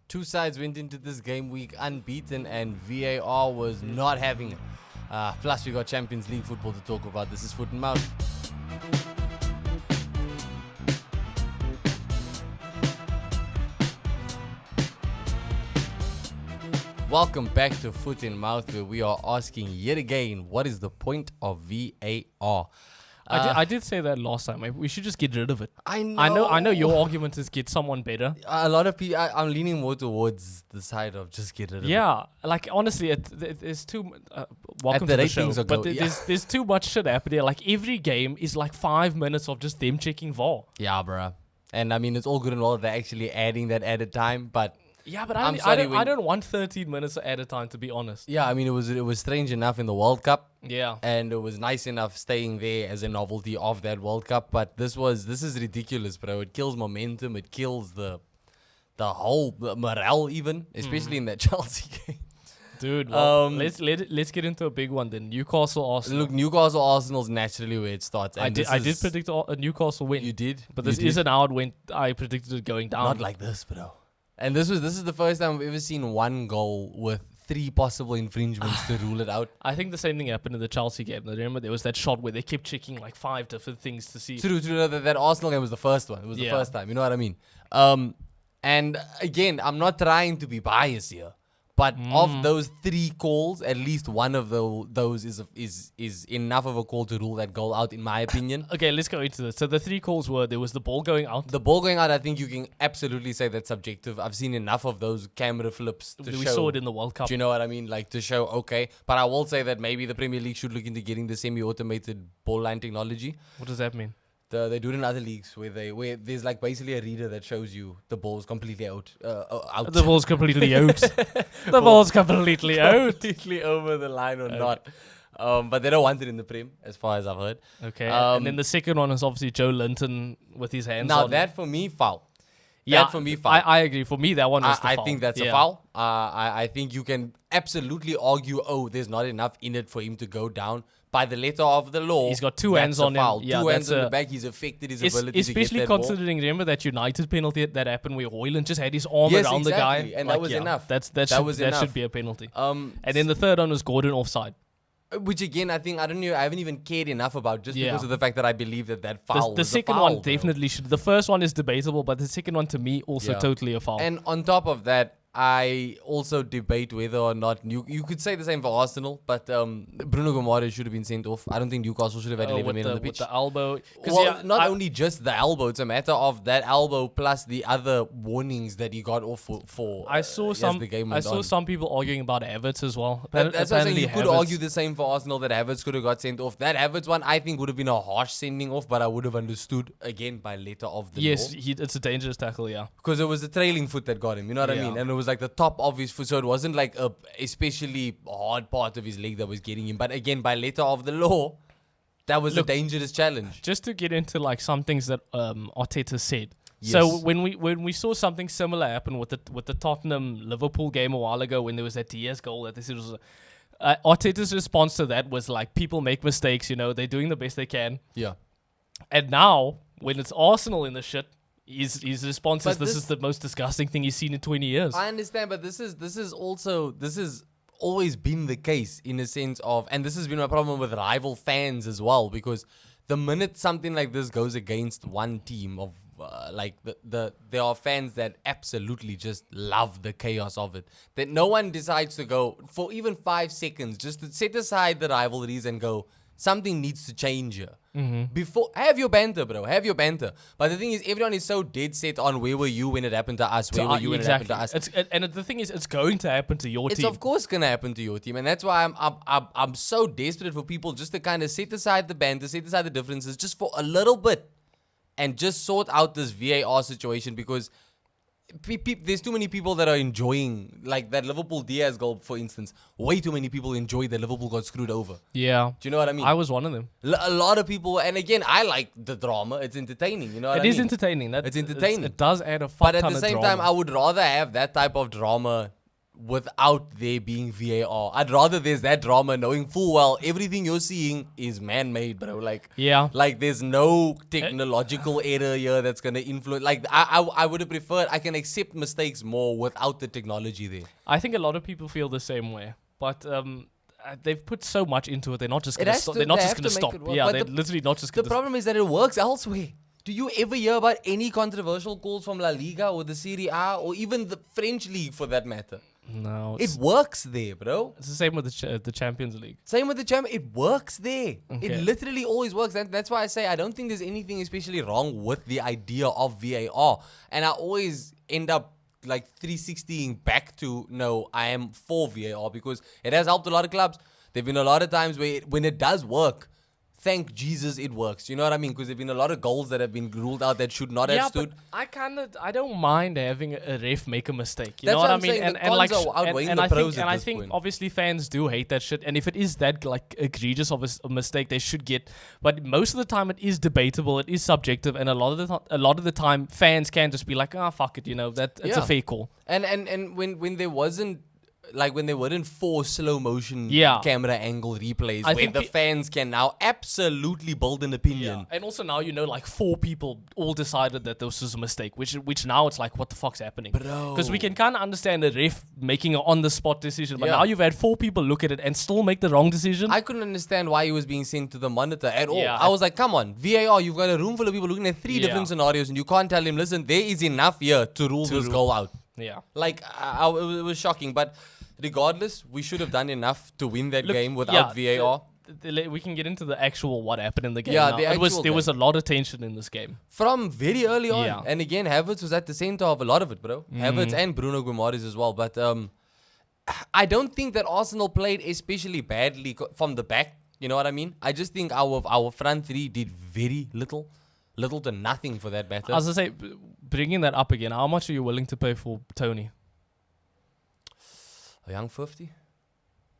Two sides went into this game week unbeaten, and VAR was not having it. Plus, we got Champions League football to talk about. This is Foot and Mouth. Welcome back to Foot in Mouth, where we are asking yet again, what is the point of VAR? I did say that last time. We should just get rid of it. I know. I know your argument is get someone better. A lot of people, I'm leaning more towards the side of just get rid of it. Yeah, like honestly, there's too. Welcome the to the rate show. things are But go- yeah. there's too much shit happening. Like every game is like 5 minutes of just them checking VAR. Yeah, bruh. And I mean, it's all good and well that they're actually adding that added time, but Yeah, but I'm I sorry don't. when- I don't want 13 minutes at a time, to be honest. yeah, I mean, it was strange enough in the World Cup. Yeah. And it was nice enough staying there as a novelty of that World Cup, but this is ridiculous, bro. It kills momentum. It kills the whole morale, even, especially in that Chelsea game. Dude, well, let's get into a big one then. Newcastle Arsenal. Look, Newcastle Arsenal's naturally where it starts. And I did predict a Newcastle win. You did, But You this did. isn't how it went. I predicted it going down. Not like this, bro. And this is the first time we've ever seen one goal with 3 possible infringements to rule it out. I think the same thing happened in the Chelsea game. I remember there was that shot where they kept checking like 5 different things to see. True. That Arsenal game was the first one. It was the Yeah. first time. You know what I mean? And again, I'm not trying to be biased here, but of those 3 calls, at least one of those is enough of a call to rule that goal out, in my opinion. Okay, let's go into this. So the 3 calls were there was the ball going out. The ball going out, I think you can absolutely say that's subjective. I've seen enough of those camera flips to We show. saw it in the World Cup. Do you know what I mean? Like, to show, okay. But I will say that maybe the Premier League should look into getting the semi-automated ball line technology. What does that mean? They do it in other leagues where there's like basically a reader that shows you the ball's completely out. The ball's completely out. The ball's completely out. Completely over the line or not. But they don't want it in the Prem, as far as I've heard. Okay. And then the second one is obviously Joe Linton with his hands on. Now that for me, foul. Yeah, That for me, foul. I agree. For me, that one was the I foul. think that's a foul. I think you can absolutely argue, there's not enough in it for him to go down. By the letter of the law, He's got 2 that's hands a on him. foul. Yeah, 2 hands that's on the a- back. He's affected his ability to Especially get that ball. considering, remember that United penalty that happened where Hoyland just had his arm Yes, around exactly, the guy. and that was enough. That That should, was that enough. should be a penalty. And then the third one was Gordon offside. Which again, I haven't even cared enough about just Yeah. because of the fact that I believe that foul The was a second foul, one bro. definitely should. The first one is debatable, but the second one to me also Yeah. totally a foul. And on top of that, I also debate whether or not you could say the same for Arsenal, but Bruno Fernandes should have been sent off. I don't think Newcastle should have had 11 with men on the pitch. the elbow. 'Cause Well, not only just the elbow, it's a matter of that elbow plus the other warnings that he got off for I saw as some. the game I went saw on. some people arguing about Havertz as well. That's what I'm saying. Apparently You could Havertz- argue the same for Arsenal, that Havertz could have got sent off. That Havertz one, I think, would have been a harsh sending off, but I would have understood, again, by letter of the Yes, law. it's a dangerous tackle. Yeah. Because it was the trailing foot that got him, you know what I Yeah. mean? And it was like the top of his foot, so it wasn't like a especially hard part of his leg that was getting him. But again, by letter of the law, that was a dangerous challenge. Just to get into like some things that Arteta said. So Yes. when we saw something similar happen with the Tottenham Liverpool game a while ago, when there was that Diaz goal that they said was Arteta's response to that was like, people make mistakes, they're doing the best they can. Yeah. And now when it's Arsenal in the shit, his response is But this this- is the most disgusting thing he's seen in 20 years. I understand, but this is always been the case in a sense of, and this has been my problem with rival fans as well, because the minute something like this goes against one team of there are fans that absolutely just love the chaos of it, that no one decides to go for even 5 seconds just to set aside the rivalries and go, something needs to change here. Before, have your banter, bro. Have your banter. But the thing is, everyone is so dead set on where were you when it happened to us? Where were you when it happened to us? And the thing is, it's going to happen to your It's team. of course gonna happen to your team, and that's why I'm so desperate for people just to kind of set aside the banter, set aside the differences, just for a little bit, and just sort out this VAR situation, because there's too many people that are enjoying, like that Liverpool Diaz goal, for instance. Way too many people enjoyed that Liverpool got screwed over. Yeah. Do you know what I mean? I was one of them. A lot of people, and again, I like the drama. It's entertaining. You know what I It mean? is entertaining. It's entertaining. It does add a fuck But at ton the of same drama. time, I would rather have that type of drama without there being VAR. I'd rather there's that drama knowing full well everything you're seeing is man-made, bro. Like there's no technological error here that's gonna influence. Like I would have preferred. I can accept mistakes more without the technology there. I think a lot of people feel the same way, but they've put so much into it. They're not just gonna stop. They're not just gonna stop. Yeah, they're literally not just gonna. The problem is that it works elsewhere. Do you ever hear about any controversial calls from La Liga or the Serie A or even the French league for that matter? No, it works there, bro. It's the same with the Champions League. Same with the Champions. It works there. Okay. It literally always works. That's why I say I don't think there's anything especially wrong with the idea of VAR. And I always end up like 360ing back to, no, I am for VAR because it has helped a lot of clubs. There have been a lot of times where when it does work, thank Jesus it works. You know what I mean? Because there have been a lot of goals that have been ruled out that should not have stood. But I don't mind having a ref make a mistake. You That's know what I I'm mean? saying. The cons are outweighing the pros I think obviously fans do hate that shit. And if it is that like egregious of a mistake, they should get. But most of the time, it is debatable. It is subjective, and a lot of the time, fans can just be like, fuck it. You know that it's a fair call. And when there wasn't. Like when they weren't 4 slow motion camera angle replays where the fans can now absolutely build an opinion. And also now, like 4 people all decided that this was a mistake, which now it's like, what the fuck's happening? Bro. Because we can kind of understand the ref making an on-the-spot decision, but now you've had 4 people look at it and still make the wrong decision. I couldn't understand why he was being sent to the monitor at all. I was like, come on, VAR, you've got a room full of people looking at 3 different scenarios and you can't tell him, listen, there is enough here to rule this goal out. Yeah. Like, it was shocking, but regardless, we should have done enough to win that game without VAR. We can get into the actual what happened in the game. Yeah, now. There was a lot of tension in this game. From very early on. Yeah. And again, Havertz was at the center of a lot of it, bro. Havertz and Bruno Fernandes as well. But I don't think that Arsenal played especially badly from the back. You know what I mean? I just think our front three did very little to nothing for that matter. As I say, bringing that up again, how much are you willing to pay for Tony? A young 50?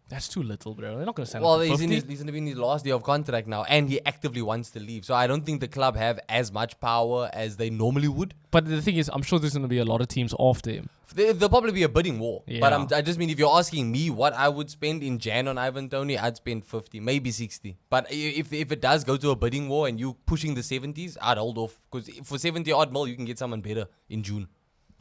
That's too little, bro. They're not going to send him for 50. He's going to be in his last year of contract now, and he actively wants to leave. So I don't think the club have as much power as they normally would. But the thing is, I'm sure there's going to be a lot of teams after him. There'll probably be a bidding war. Yeah. But I just mean, if you're asking me what I would spend in Jan on Ivan Toney, I'd spend 50, maybe 60. But if it does go to a bidding war and you pushing the 70s, I'd hold off. Because for 70 odd mil, you can get someone better in June.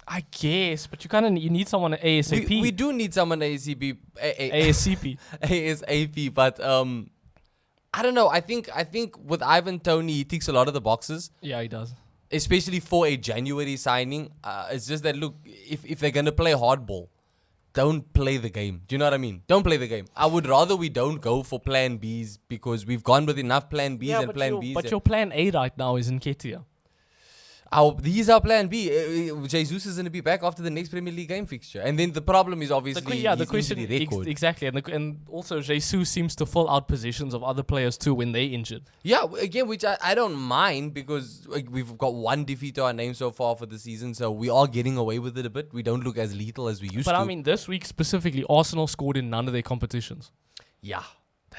I guess, but you need someone ASAP. We do need someone ASAP. ASAP. ASAP. But I don't know. I think with Ivan Toney, he ticks a lot of the boxes. Yeah, he does. Especially for a January signing. It's just that, look, if they're going to play hardball, don't play the game. Do you know what I mean? Don't play the game. I would rather we don't go for plan Bs because we've gone with enough plan Bs and plan Bs. But your plan A right now is Nketiah. These are plan B. Jesus is going to be back after the next Premier League game fixture. And then the problem is obviously the question exactly. And also Jesus seems to fill out positions of other players too when they injured. Yeah, again, which I don't mind because we've got 1 defeat to our name so far for the season. So we are getting away with it a bit. We don't look as lethal as we used to. But I mean, this week specifically, Arsenal scored in none of their competitions. Yeah.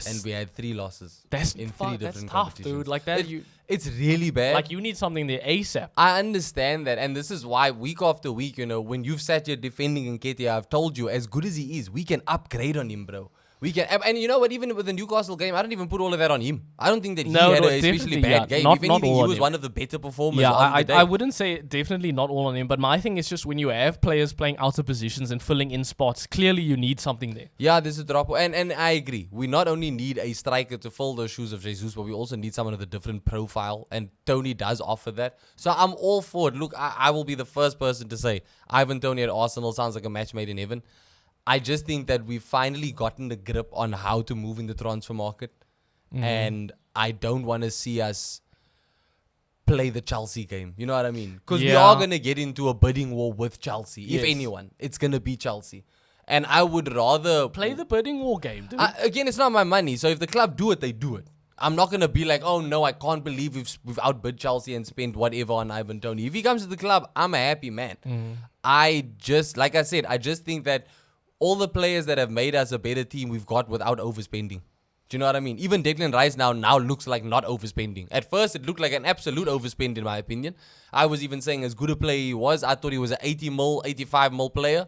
And we had 3 losses in 3 different that's tough, competitions. dude. Like that, it's really bad. Like you need something there ASAP. I understand that, and this is why week after week, when you've sat here defending Nketiah, I've told you, as good as he is, we can upgrade on him, bro. We can, and you know what? Even with the Newcastle game, I don't even put all of that on him. I don't think that he had an especially bad game. If anything, he was one of the better performers. Yeah, on the day. I wouldn't say definitely not all on him, but my thing is just when you have players playing out of positions and filling in spots, clearly you need something there. Yeah, there's a drop, and I agree. We not only need a striker to fill those shoes of Jesus, but we also need someone with a different profile, and Toney does offer that. So I'm all for it. Look, I will be the first person to say Ivan Toney at Arsenal sounds like a match made in heaven. I just think that we've finally gotten the grip on how to move in the transfer market. Mm-hmm. And I don't want to see us play the Chelsea game. You know what I mean? Because we are going to get into a bidding war with Chelsea. Yes. If anyone, it's going to be Chelsea. And I would rather... Play the bidding war game, dude. Again, it's not my money. So if the club do it, they do it. I'm not going to be like, oh no, I can't believe we've outbid Chelsea and spent whatever on Ivan Toney. If he comes to the club, I'm a happy man. Mm-hmm. Like I said, I just think that all the players that have made us a better team we've got without overspending. Do you know what I mean? Even Declan Rice now looks like not overspending. At first, it looked like an absolute overspend in my opinion. I was even saying as good a player he was, I thought he was an 80 mil, 85 mil player.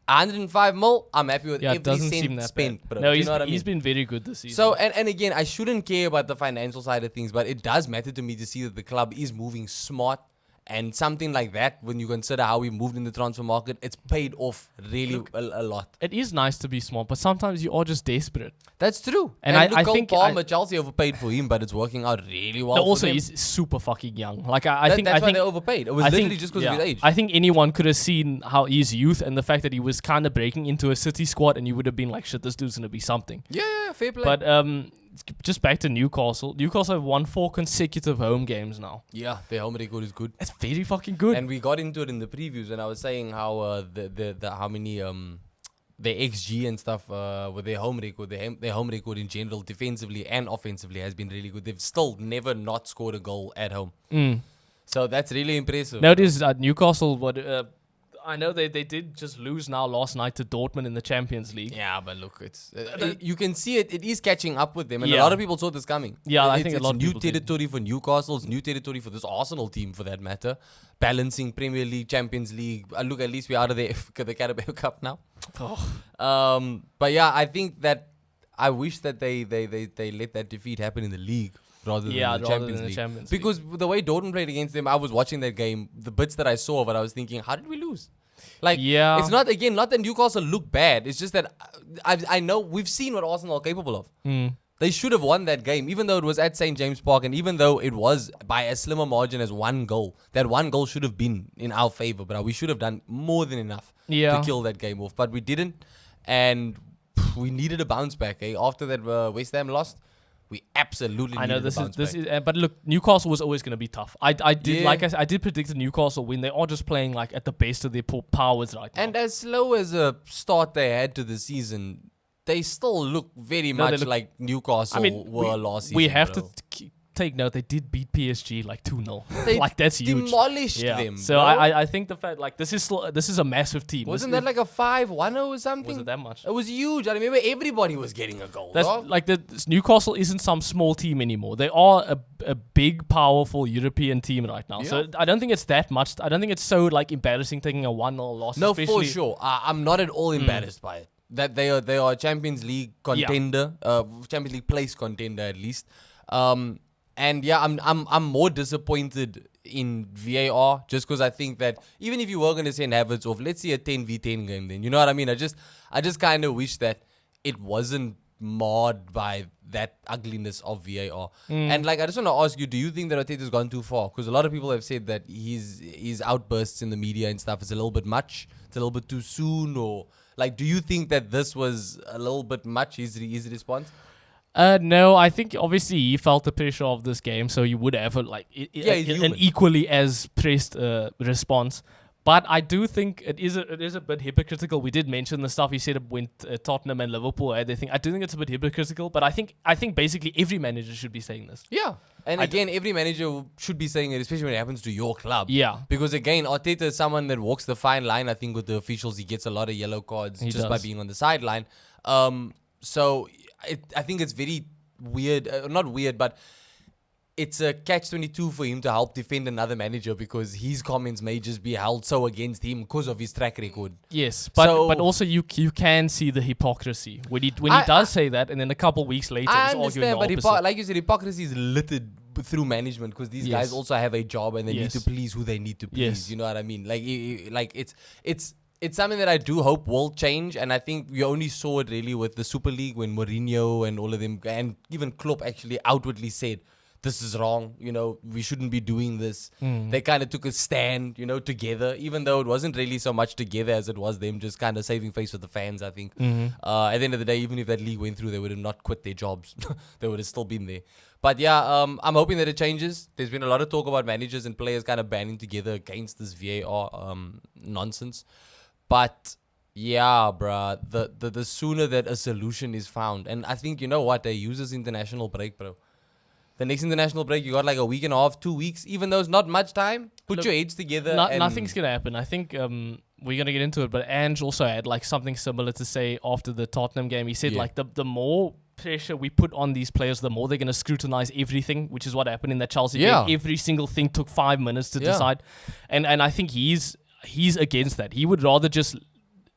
105 mil, I'm happy with Yeah, it every doesn't seem cent that spent, bad. bro. No, Do you know what I mean? he's been very good this season. So, and again, I shouldn't care about the financial side of things, but it does matter to me to see that the club is moving smart. And something like that, when you consider how we moved in the transfer market, it's paid off really a lot. It is nice to be smart, but sometimes you are just desperate. That's true. And And I Cole think Palmer, Chelsea overpaid for him, but it's working out really well. No, for also, them. he's super fucking young. Like I think that's why I think they overpaid. It was I literally think, just because of his age. I think anyone could have seen how his youth and the fact that he was kind of breaking into a City squad, and you would have been like, shit, this dude's gonna be something. Yeah, fair play. But just back to Newcastle. Newcastle have won 4 consecutive home games now. yeah, their home record is good. That's very fucking good. And we got into it in the previews, and I was saying how the how many their XG and stuff with their home record, their home record in general, defensively and offensively, has been really good. They've still never not scored a goal at home. So that's really impressive. Notice Newcastle. I know they did just lose now last night to Dortmund in the Champions League. Yeah, but look, it's you can see it. It is catching up with them, and a Yeah. lot of people saw this coming. Yeah, I It's- think a it's lot of new people did. territory for Newcastle. It's new territory for this Arsenal team, for that matter. Balancing Premier League, Champions League. Look, at least we're out of the Carabao Cup now. But yeah, I think that I wish that they let that defeat happen in the league rather than Yeah, the rather Champions than the League. Champions Because the way Dortmund played against them, I was watching that game. The bits that I saw of it, I was thinking, how did we lose? Like, Yeah. it's not that Newcastle look bad. It's just that I know we've seen what Arsenal are capable of. They should have won that game, even though it was at St. James Park, and even though it was by a slimmer margin as 1 goal. That 1 goal should have been in our favor, but we should have done more than enough Yeah. to kill that game off. But we didn't, and we needed a bounce back. After that West Ham lost, we absolutely I know needed this a is bounce this back. is, but look, Newcastle was always going to be tough. I did Yeah. like I did predict the Newcastle win. They are just playing like at the best of their powers right now. And as slow as a start they had to the season, they still look very No, they much look- like Newcastle were last season. we have bro. to take note. They did beat PSG like 2-0. They like that's huge. demolished Yeah. them. So bro. I think the fact like this is a massive team. Wasn't that like a 5-1 or something? was it that much? It was huge. I remember everybody was getting a goal. That's dog. like this Newcastle isn't some small team anymore. They are a big, powerful European team right now. So Yeah. I don't think it's that much. I don't think it's so like embarrassing taking a 1-0 loss. No, for especially- sure. I'm not at all embarrassed by it. That they are a Champions League contender, Champions League place contender at least. And yeah, I'm more disappointed in VAR just because I think that even if you were going to send Havertz off, let's see a 10v10 game then. You know what I mean? I just kind of wish that it wasn't marred by that ugliness of VAR. And like, I just want to ask you, do you think that Arteta's gone too far? Because a lot of people have said that his outbursts in the media and stuff is a little bit much. It's a little bit too soon, or like, do you think that this was a little bit much? His response? No, I think obviously he felt the pressure of this game, so he would have he's an human. equally as pressed response. But I do think it is a bit hypocritical. We did mention the stuff he said when Tottenham and Liverpool had their thing. I do think it's a bit hypocritical, but I think basically every manager should be saying this. Yeah. And again, every manager should be saying it, especially when it happens to your club. Yeah. Because again, Arteta is someone that walks the fine line. I think with the officials, he gets a lot of yellow cards He just by does. being on the sideline. So I think it's very weird. Not weird, but it's a catch-22 for him to help defend another manager because his comments may just be held so against him because of his track record. Yes, but So- also you can see the hypocrisy when he I- does say that, and then a couple weeks later I he's arguing understand, the but opposite. like you said, hypocrisy is littered through management because these guys Yes. also have a job and they need Yes. to please who they need to please. Yes. You know what I mean? Like it's something that I do hope will change, and I think we only saw it really with the Super League when Mourinho and all of them, and even Klopp actually outwardly said, this is wrong, we shouldn't be doing this. They kind of took a stand, together, even though it wasn't really so much together as it was them just kind of saving face with the fans, I think. At the end of the day, even if that league went through, they would have not quit their jobs. They would have still been there. But yeah, I'm hoping that it changes. There's been a lot of talk about managers and players kind of banding together against this VAR nonsense. But yeah, bruh, the sooner that a solution is found, and I think, you know what, they use this international break, bro. The next international break, you got like a week and a half, 2 weeks, even though it's not much time. Put Look, your heads together. and Nothing's gonna happen. I think we're gonna get into it, but Ange also had like something similar to say after the Tottenham game. He said Yeah. like the more pressure we put on these players, the more they're going to scrutinize everything, which is what happened in that Chelsea Yeah. game. Every single thing took 5 minutes to Yeah. decide. And I think he's against that. He would rather just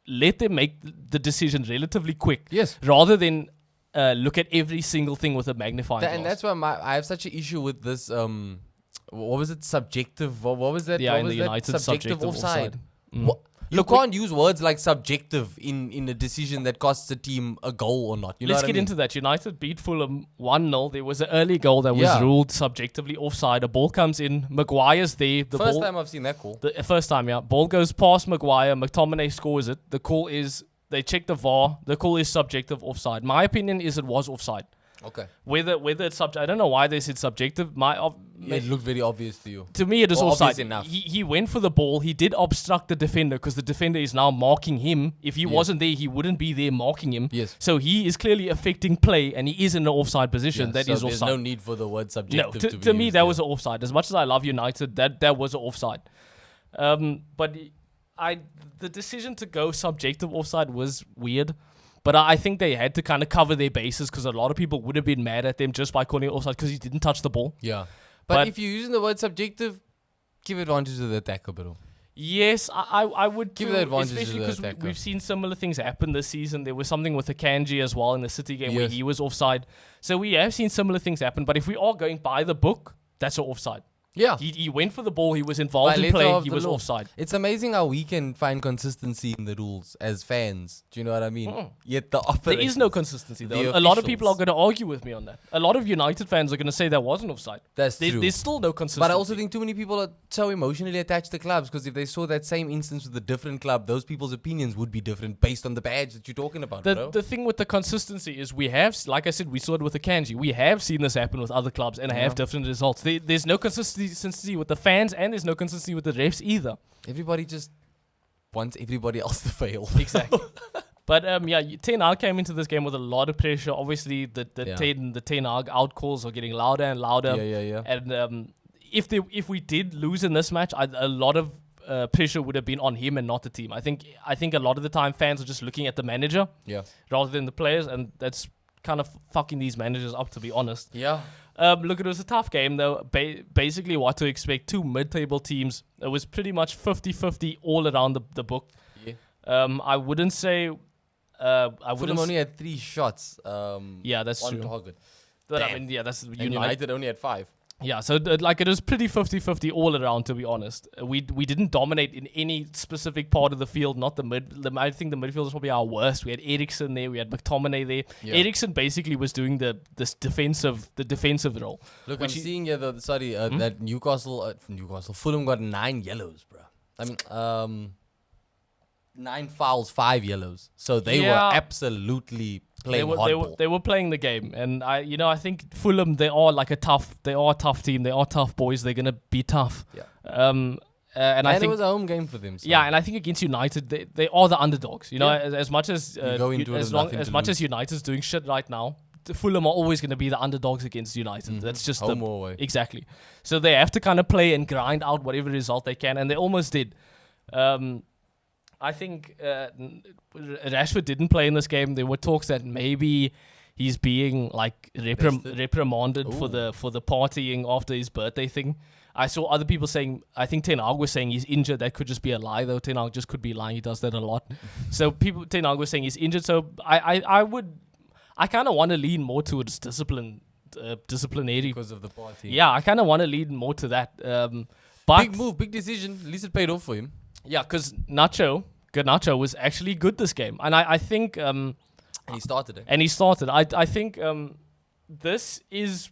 let them make the decision relatively quick, Yes. rather than look at every single thing with a magnifying glass. And that's why I have such an issue with this. What was it? Subjective. What was that? Yeah, what in was the that? United subjective offside. What? You Look, can't use words like subjective in a decision that costs a team a goal or not. You know Let's what I get mean? into that. United beat Fulham 1-0. There was an early goal that was Yeah. ruled subjectively offside. A ball comes in. Maguire's there. The First ball, time I've seen that call. The first time, yeah. Ball goes past Maguire. McTominay scores it. The call is, they check the VAR. The call is subjective offside. My opinion is it was offside. Okay. Whether it's subjective, I don't know why they said subjective. It looked very obvious to you. To me, it is Or offside. obvious enough. He went for the ball. He did obstruct the defender because the defender is now marking him. If he wasn't there, he wouldn't be there marking him. Yes. So he is clearly affecting play, and he is in an offside position. That so is there's offside. no need for the word No, subjective to be to me used that there. was an offside. As much as I love United, that was an offside. But the decision to go subjective offside was weird. But I think they had to kind of cover their bases because a lot of people would have been mad at them just by calling it offside because he didn't touch the ball. Yeah. But But if you're using the word subjective, give advantage to the attacker, bro. Yes, I would Give too, the advantage to especially the because attacker. we've seen similar things happen this season. There was something with Akanji as well in the City game where Yes. he was offside. So we have seen similar things happen. But if we are going by the book, that's an offside. Yeah. He went for the ball. He was involved By in letter play. of He the was law. offside. It's amazing how we can find consistency in the rules as fans. Do you know what I mean? Yet the opposite. There is no consistency, though. The A lot of people are officials. going to argue with me on that. A lot of United fans are going to say that wasn't offside. That's true. There's still no consistency. But I also think too many people are so emotionally attached to clubs because if they saw that same instance with a different club, those people's opinions would be different based on the badge that you're talking about, bro. the thing with the consistency is we have, like I said, we saw it with Akanji. We have seen this happen with other clubs and have different results. There's no consistency with the fans and there's no consistency with the refs either. Everybody just wants everybody else to fail. Exactly. But yeah, Ten Hag came into this game with a lot of pressure. Obviously, the Ten Hag outcalls are getting louder and louder. Yeah. And if we did lose in this match, a lot of pressure would have been on him and not the team. I think a lot of the time fans are just looking at the manager Yeah. rather than the players, and that's kind of fucking these managers up, to be honest. Yeah. Look, it was a tough game, though. Basically, what to expect, two mid-table teams. It was pretty much 50-50 all around the book. Yeah. I wouldn't say... Fulham only had 3 shots yeah, that's on true. target. But I Damn. mean, yeah, that's And United. United only had 5. Yeah, so it was pretty 50-50 all around, to be honest. We didn't dominate in any specific part of the field, not the mid. I think the midfield was probably our worst. We had Eriksen there, we had McTominay there. Yeah. Eriksen basically was doing the defensive role. Look, Which I'm he- seeing here, that Newcastle, Fulham got 9 yellows, bro. I mean, 9 fouls, 5 yellows. So they were Yeah. absolutely playing They hardball. were playing the game, and I think Fulham, they are a tough team. They are tough boys. They're gonna be tough. Yeah. And I it think was a home game for them. So. yeah, and I think against United, they are the underdogs. You know, Yeah. as much as go into it with nothing as to much lose. as United's doing shit right now, the Fulham are always going to be the underdogs against United. That's just Home or away. exactly. So they have to kind of play and grind out whatever result they can, and they almost did. I think Rashford didn't play in this game. There were talks that maybe he's being reprimanded for the partying after his birthday thing. I saw other people saying, I think Ten Hag was saying he's injured. That could just be a lie, though. Ten Hag just could be lying. He does that a lot. So Ten Hag was saying he's injured. So I kind of want to lean more towards disciplinary. Because of the party. Yeah, I kind of want to lean more to that. But Big move, big decision. At least it paid off for him. yeah, because Garnacho was actually good this game, and I think And he started it. and he started. I think this is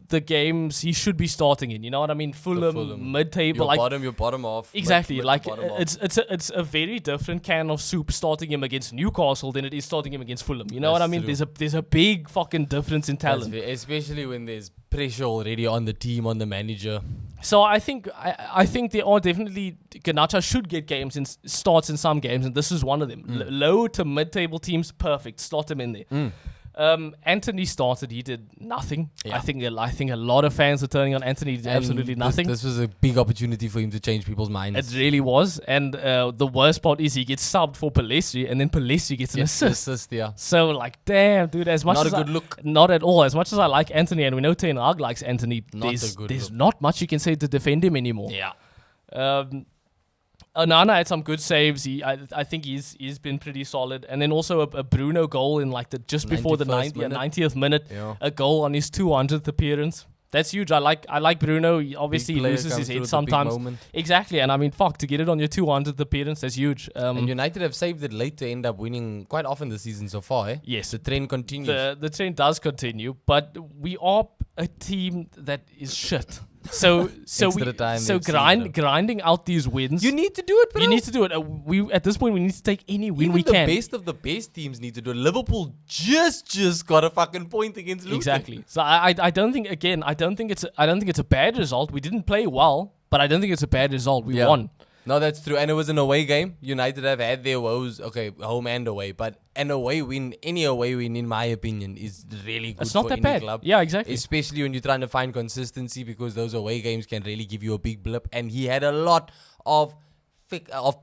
the games he should be starting in. You know what I mean? Fulham. Mid-table, Your bottom half. exactly. mid to Like bottom half. it's a very different can of soup starting him against Newcastle than it is starting him against Fulham. You know what I That's mean? true. There's a big fucking difference in That's talent. especially when there's pressure already on the team, on the manager. So I think there are definitely Garnacho should get games and starts in some games, and this is one of them. Low to mid-table teams, perfect. Start him in there. Anthony started. He did nothing. Yeah. I think a lot of fans are turning on Anthony. He did absolutely nothing. This was a big opportunity for him to change people's minds. It really was. And the worst part is he gets subbed for Pellistri, and then Pellistri gets an assist. Yeah. So, like, damn, dude, as much Not as a good look. Not at all. As much as I like Anthony, and we know Ten Hag likes Anthony, Not a there's good there's look. not much you can say to defend him anymore. Yeah. Onana had some good saves. I think he's been pretty solid. And then also a Bruno goal in like just before the 90th minute. Yeah. A goal on his 200th appearance. That's huge. I like Bruno. Obviously, he loses his head sometimes. Exactly. And I mean, fuck, to get it on your 200th appearance, that's huge. And United have saved it late to end up winning quite often this season so far. Eh? Yes. The trend continues. The trend does continue, but we are a team that is shit. So grinding out these wins. You need to do it, bro. You need to do it. We at this point we need to take any win Even we can. The best of the best teams need to do it. Liverpool just got a fucking point against Luton. Exactly. So I don't think it's a bad result. We didn't play well, but I don't think it's a bad result. We won. No, that's true. And it was an away game. United have had their woes. Okay, home and away. But an away win, any away win, in my opinion, is really good It's not for that any bad. club. Yeah, exactly. Especially when you're trying to find consistency, because those away games can really give you a big blip. And he had a lot of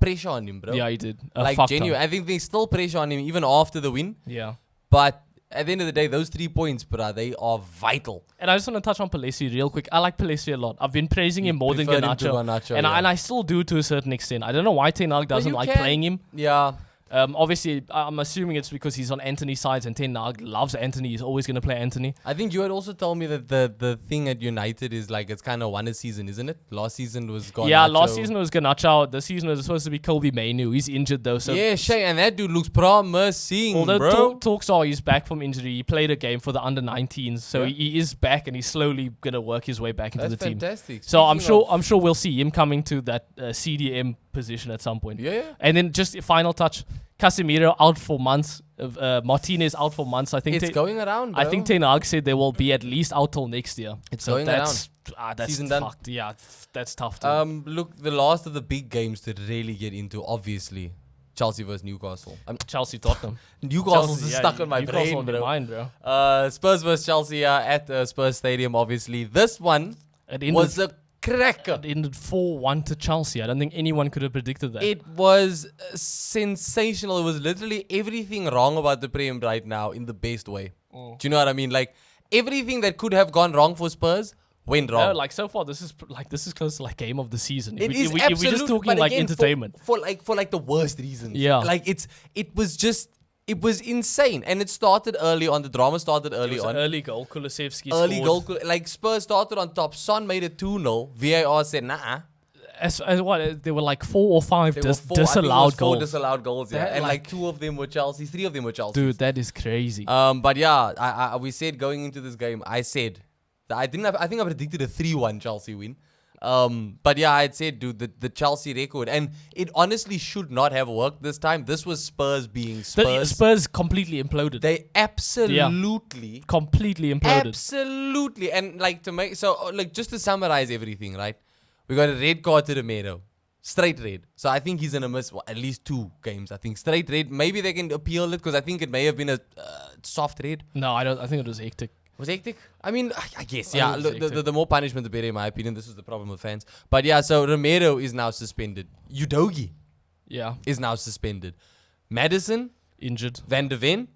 pressure on him, bro. Yeah, he did. Like, genuine. I think there's still pressure on him even after the win. Yeah. But at the end of the day, those 3 points, bro, they are vital. And I just want to touch on Pellistri real quick. I like Pellistri a lot. I've been praising him more than preferred him to Garnacho. Garnacho, And yeah. I still do to a certain extent. I don't know why Ten Hag doesn't you like can- playing him. Yeah. Obviously, I'm assuming it's because he's on Anthony's side, and Ten Hag loves Anthony. He's always going to play Anthony. I think you had also told me that the thing at United is like it's kind of one a season, isn't it? Last season was Garnacho. Yeah, last season was Garnacho. This season was supposed to be Colby Mainu. He's injured though. So Yeah, Shay, and that dude looks promising, although bro. talks are he's back from injury, he played a game for the under-19s, so Yeah. he is back and he's slowly gonna work his way back into That's the team. fantastic. So I'm Speaking sure we'll see him coming to that CDM position at some point. Yeah. And then just a final touch, Casemiro out for months. Martinez out for months. I think It's going around, bro. I think Ten Hag said they will be at least out till next year. It's So going that's Season done. fucked. Yeah, that's tough. Too. Look, the last of the big games to really get into, obviously, Chelsea versus Newcastle. Chelsea Tottenham. Newcastle's Chelsea, stuck on my Newcastle brain, on your bro. mind, bro. Spurs versus Chelsea at Spurs Stadium, obviously. This one It ended, was a cracker. it ended 4-1 to Chelsea. I don't think anyone could have predicted that. It was sensational. It was literally everything wrong about the Prem right now in the best way. Do you know what I mean? Like, everything that could have gone wrong for Spurs went wrong. No, like so far, this is close to like game of the season. It is if we're absolute, just talking but like again, entertainment. for like the worst reasons. Yeah. Like it was insane, and it started early on. The drama started It early was on. an early goal. Kulusevski Early scored. goal, like Spurs started on top. Son made it 2-0. VAR said nah. As what? There were like 4 or 5 There were four, I think it was disallowed four goals. disallowed goals. Yeah, That, and like- like 2 of them were Chelsea, 3 of them were Chelsea. Dude, that is crazy. But yeah, we said going into this game, I said that I think I predicted a 3-1 Chelsea win. But yeah, I'd said, dude, the Chelsea record, and it honestly should not have worked this time. This was Spurs being The Spurs. Spurs completely imploded. They absolutely, completely imploded. absolutely, and like just to summarize everything, right? We got a red card to Romero. Straight red. So I think he's going to miss at least 2 games. I think straight red. Maybe they can appeal it because I think it may have been a soft red. No, I don't. I think it was hectic. Was hectic? I mean, I guess, I yeah. think it was Look, the more punishment, the better, in my opinion. This is the problem with fans. But yeah, so Romero is now suspended. Udogi Yeah, is now suspended. Madison, injured, Van de Ven,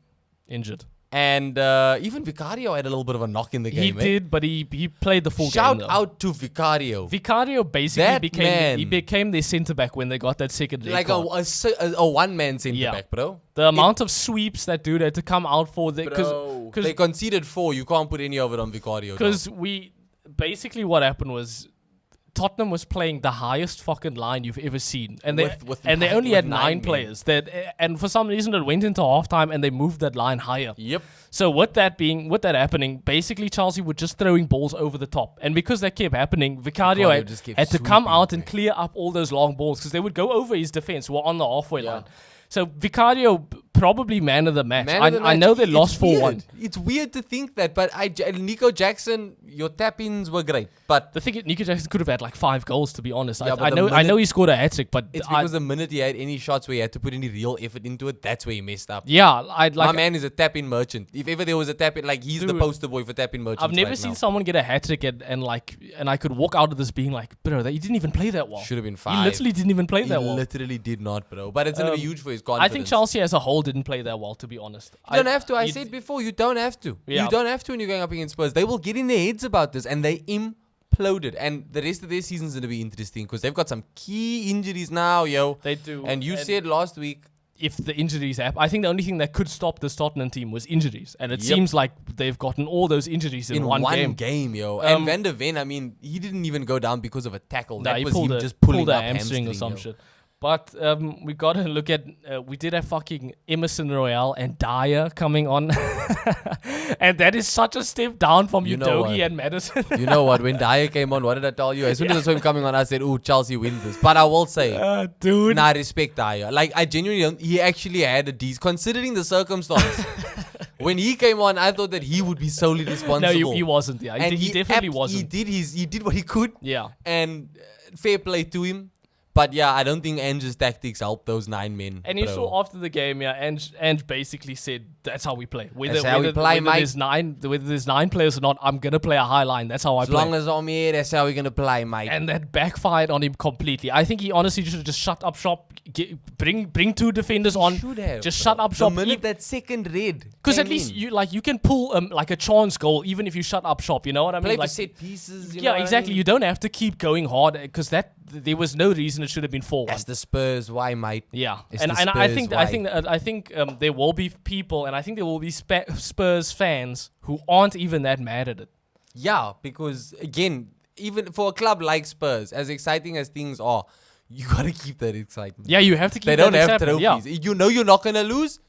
injured. and even Vicario had a little bit of a knock in the He game. did, but he played the full Shout game. Though. out to Vicario. Vicario basically That became their centre back when they got that second red Like card. a one-man centre Yeah. back, bro. The amount of sweeps that dude had to come out for Bro, because they conceded 4. You can't put any of it on Vicario. because we basically what happened was Tottenham was playing the highest fucking line you've ever seen, and they they only had 9 men. players. And for some reason it went into halftime and they moved that line higher. Yep. So with that happening, basically Chelsea were just throwing balls over the top, and because that kept happening, Vicario Vicario just kept had to come sweeping, out and clear up all those long balls because they would go over his defense. Who were on the halfway Yeah. line. So Vicario probably man of the match. Man of the I match. know they It's lost 4-1. weird. It's weird to think that, but Nico Jackson, your tap-ins were great. But The thing is, Nico Jackson could have had like 5 goals, to be honest. Yeah, but I the know minute- he scored a hat-trick, but it's because the minute he had any shots where he had to put any real effort into it, that's where he messed up. yeah, I'd My like. man is a tap-in merchant. If ever there was a tap-in, like he's the Dude, poster boy for tap-in merchants. I've never right seen now. someone get a hat-trick and I could walk out of this being like, bro, he didn't even play that well. Should have been He 5. literally didn't even play He that well. literally did not, bro. But it's gonna be huge for his confidence. I think Chelsea as a whole didn't play that well, to be honest. You don't have to. I said before, you don't have to. Yeah. You don't have to when you're going up against Spurs. They will get in their heads about this, and they imploded. And the rest of their season's going to be interesting because they've got some key injuries now, yo. They do. And you said last week, if the injuries happen, I think the only thing that could stop the Tottenham team was injuries, and it Yep. seems like they've gotten all those injuries in one game. yo. And Van der Ven, I mean, he didn't even go down because of a tackle. Nah, That he was pulled him a, just pulling pulled a up hamstring or some yo. shit. But we got to look at, we did have fucking Emerson Royale and Dyer coming on. And that is such a step down from You know Udogi what? and Madison. You know what? When Dyer came on, what did I tell you? As soon as I saw him coming on, I said, "Ooh, Chelsea win this." But I will say, Dude. nah, respect Dyer. Like, I genuinely don't, he actually had a decent, considering the circumstance. When he came on, I thought that he would be solely responsible. No, he wasn't. Yeah, And he definitely wasn't. He did what he could, Yeah. and fair play to him. But yeah, I don't think Ange's tactics helped those 9 men. And you bro. saw after the game, yeah, Ange basically said, "That's how we play. That's how we play, mate. Whether there's 9 players or not, I'm gonna play a high line. That's how I As play." long as I'm here, that's how we're gonna play, mate. And that backfired on him completely. I think he honestly should have just shut up shop, bring 2 defenders on, Should have, just bro. shut up shop. The minute that second red, Because at came least in. you can pull like a chance goal even if you shut up shop. You know what I mean? play Like, for set pieces. You know yeah, what I exactly. mean? You don't have to keep going hard because there was no reason it should have been 4-1. That's the Spurs way, mate. Yeah, It's and the I Spurs think there will be people, and I think there will be Spurs fans who aren't even that mad at it. Yeah, because again, even for a club like Spurs, as exciting as things are, you gotta keep that excitement. Yeah, you have to keep. They that don't have excitement, trophies. Yeah. You know you're not gonna lose.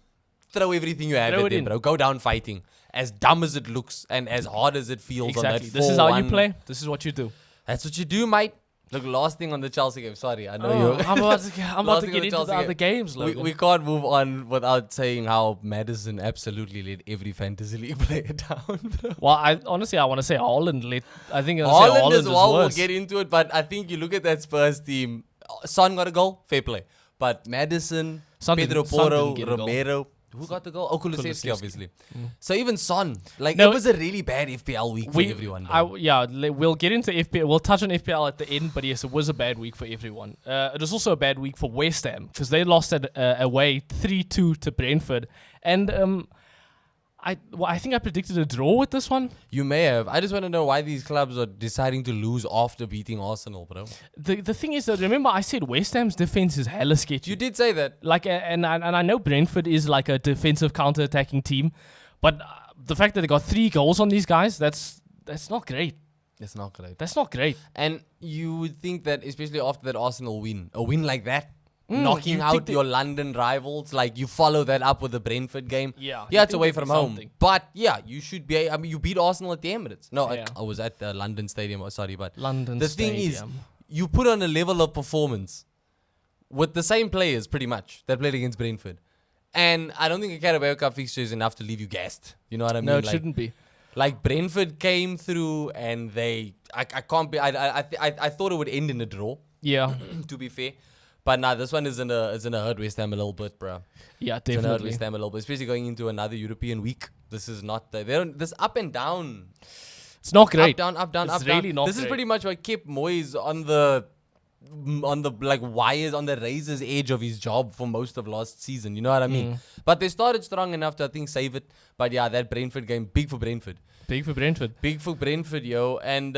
Throw everything you have Throw at it them, in. bro. Go down fighting. As dumb as it looks and as hard as it feels Exactly. on that This is how you 4-1. play. This is what you do. That's what you do, mate. Look, last thing on the Chelsea game. Sorry, I know Oh, you're. I'm about to Last get thing on the into Chelsea the other game. games, we, Logan. we can't move on without saying how Madison absolutely let every fantasy league player down, bro. Well, I want to say Haaland. I think Haaland as well, we'll worse. get into it, but I think you look at that Spurs team. Son got a goal, fair play. But Madison, Son Pedro didn't- Son Porro, didn't get a goal. Romero. Who got the goal? Oh, Kulusevski, Kulusevski. obviously. So even Son. Like, No, it was a really bad FPL week for everyone, bro. We'll get into FPL. We'll touch on FPL at the end, but yes, it was a bad week for everyone. It was also a bad week for West Ham because they lost away 3-2 to Brentford, and I think I predicted a draw with this one. You may have. I just want to know why these clubs are deciding to lose after beating Arsenal, bro. The thing is that remember I said West Ham's defense is hella sketchy. You did say that. Like, and I know Brentford is like a defensive counter-attacking team, but the fact that they got 3 goals on these guys, that's not great. It's not great. That's not great. And you would think that, especially after that Arsenal win, a win like that, Mm, knocking you out think your London rivals, like you follow that up with the Brentford game. Yeah, Yeah, you it's think away there'd from be home. something. But yeah, you should be. I mean, you beat Arsenal at the Emirates. No, Yeah. I was at the London Stadium. Oh, sorry, but London the thing is, Stadium. you put on a level of performance with the same players, pretty much, that played against Brentford. And I don't think a Carabao Cup fixture is enough to leave you gassed. You know what I mean? No, it Like, shouldn't be. like Brentford came through and I can't be. I thought it would end in a draw. Yeah, To be fair, but nah, this one is gonna hurt West Ham a little bit, bro. yeah, It's gonna hurt definitely. West Ham a little bit, especially going into another European week. This is not they don't this up and down, It's not great. up down, up down, It's up down. really not This is great. pretty much what kept Moyes on the like wires, on the razor's edge of his job for most of last season. You know what I mean? But they started strong enough to, I think, save it. But yeah, that Brentford game, big for Brentford. Big for Brentford. Big for Brentford, yo. And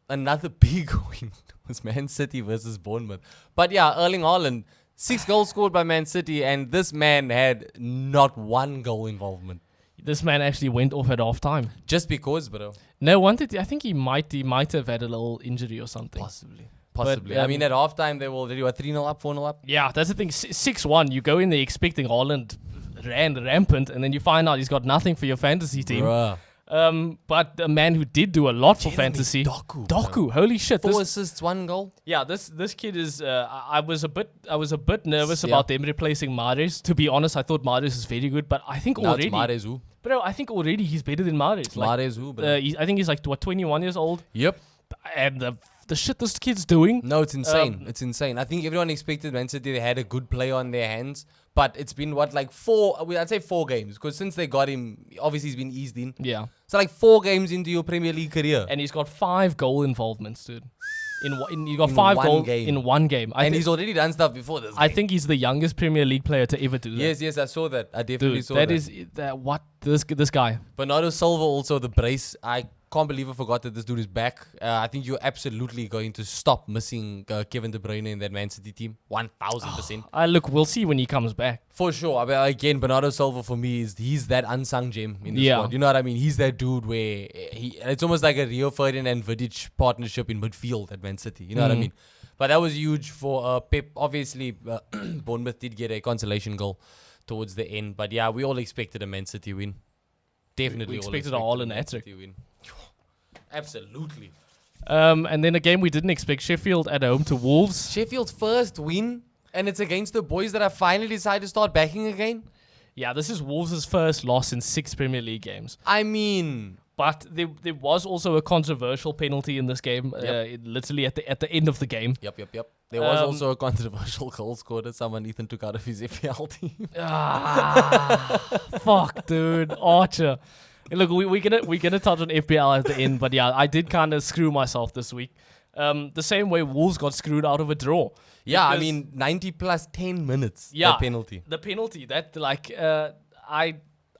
another big win was Man City versus Bournemouth. But yeah, Erling Haaland, 6 goals scored by Man City, and this man had not one goal involvement. This man actually went off at half time. Just because, bro. No, I think he might have had a little injury or something. Possibly. But, I mean, at halftime, they were already 3-0 up, 4-0 up. Yeah, that's the thing. 6-1. You go in there expecting Haaland ran rampant, and then you find out he's got nothing for your fantasy team. Bruh. But a man who did do a lot for Jeremy fantasy, Doku, Doku, holy shit! 4 assists, 1 goal. Yeah, this kid is. I was a bit nervous Yeah. about them replacing Mahrez. To be honest, I thought Mahrez is very good, but I think Now already, it's Mahrez who? bro, I think already he's better than Mahrez. Like, Mahrez who, bro? I think he's like 21 years old, Yep. and the shit this kid's doing. No, it's insane. It's insane. I think everyone expected Man City. They had a good player on their hands. But it's been, like 4... I'd say 4 games. Because since they got him, obviously he's been eased in. Yeah, So like 4 games into your Premier League career. and he's got 5 goal involvements, dude. He got In 5 one goals game. in one game. And he's already done stuff before this I game. think he's the youngest Premier League player to ever do that. Yes, I saw that. I definitely Dude, saw that that. is what this guy. Bernardo Silva also, the brace. I can't believe I forgot that this dude is back. I think you're absolutely going to stop missing Kevin De Bruyne in that Man City team. 1,000%. Look, we'll see when he comes back. For sure. I mean, again, Bernardo Silva for me he's that unsung gem in the Yeah. squad. You know what I mean? He's that dude where it's almost like a Rio Ferdinand and Vidic partnership in midfield at Man City. You know what I mean? But that was huge for Pep. Obviously, Bournemouth did get a consolation goal towards the end. But yeah, we all expected a Man City win. Definitely We all expected a Haaland Man hat-trick. City win. Absolutely. And then a game we didn't expect, Sheffield at home to Wolves. Sheffield's first win, and it's against the boys that have finally decided to start backing again. Yeah, this is Wolves' first loss in 6 Premier League games. I mean, But there was also a controversial penalty in this game, literally at the end of the game. yep. There was Um, also a controversial goal scored that someone Ethan took out of his FPL team. Fuck, dude, Archer. Look, we're gonna touch on FPL at the end, but yeah, I did kind of screw myself this week. The same way Wolves got screwed out of a draw. Yeah, I Because mean, 90 plus 10 minutes. Yeah. That penalty. the penalty that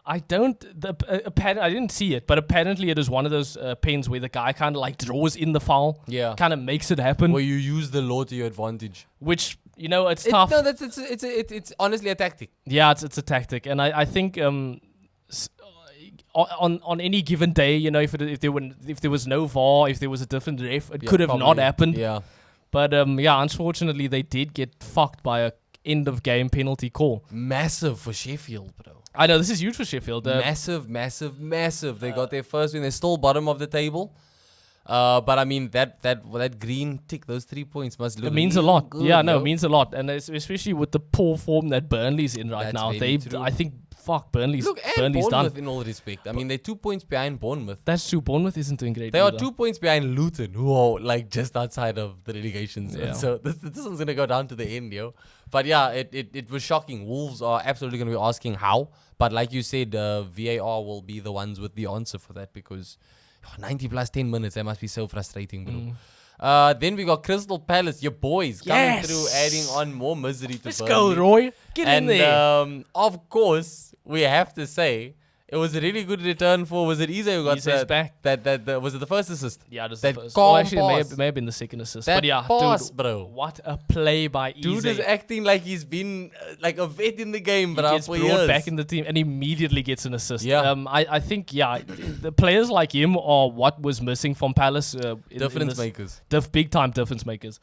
I didn't see it, but apparently it is one of those pens where the guy kind of like draws in the foul, Yeah. kind of makes it happen, Where you use the law to your advantage. which it's tough. No, it's honestly a tactic. Yeah, it's a tactic, and I think on any given day, if there was no VAR, if there was a different ref, it Yeah, could have not probably. happened. Yeah. But unfortunately, they did get fucked by a end of game penalty call. Massive for Sheffield, bro. I know this is huge for Sheffield. Massive. They got their first win. They're still bottom of the table. But I mean, that green tick, those 3 points must look It means a lot. good, Yeah, no, yo. it means a lot, and especially with the poor form that Burnley's in right That's now. very true. I think, Burnley's Look, and Burnley's Bournemouth done. in all respect. I mean, they're 2 points behind Bournemouth. That's true. Bournemouth isn't doing great. They are either. 2 points behind Luton, who are like just outside of the relegation zone. Yeah. So this one's gonna go down to the end, yo. But yeah, it was shocking. Wolves are absolutely gonna be asking how. But like you said, VAR will be the ones with the answer for that because 90 plus 10 minutes, that must be so frustrating, bro. Then we got Crystal Palace, your boys, coming Yes! through, adding on more misery to Let's Burnley. go, Roy. Get in And there. of course, we have to say it was a really good return for. Was it Eze who got Ize's back. That was it the first assist? Yeah, just that the first. calm Actually, it pass. may have been the second assist. That but yeah, pass, dude, bro. what a play by Eze. Dude is acting like he's been like a vet in the game, He bro, gets for brought years. back in the team and immediately gets an assist. Yeah. I think the players like him are what was missing from Palace. Difference makers. Big time difference makers.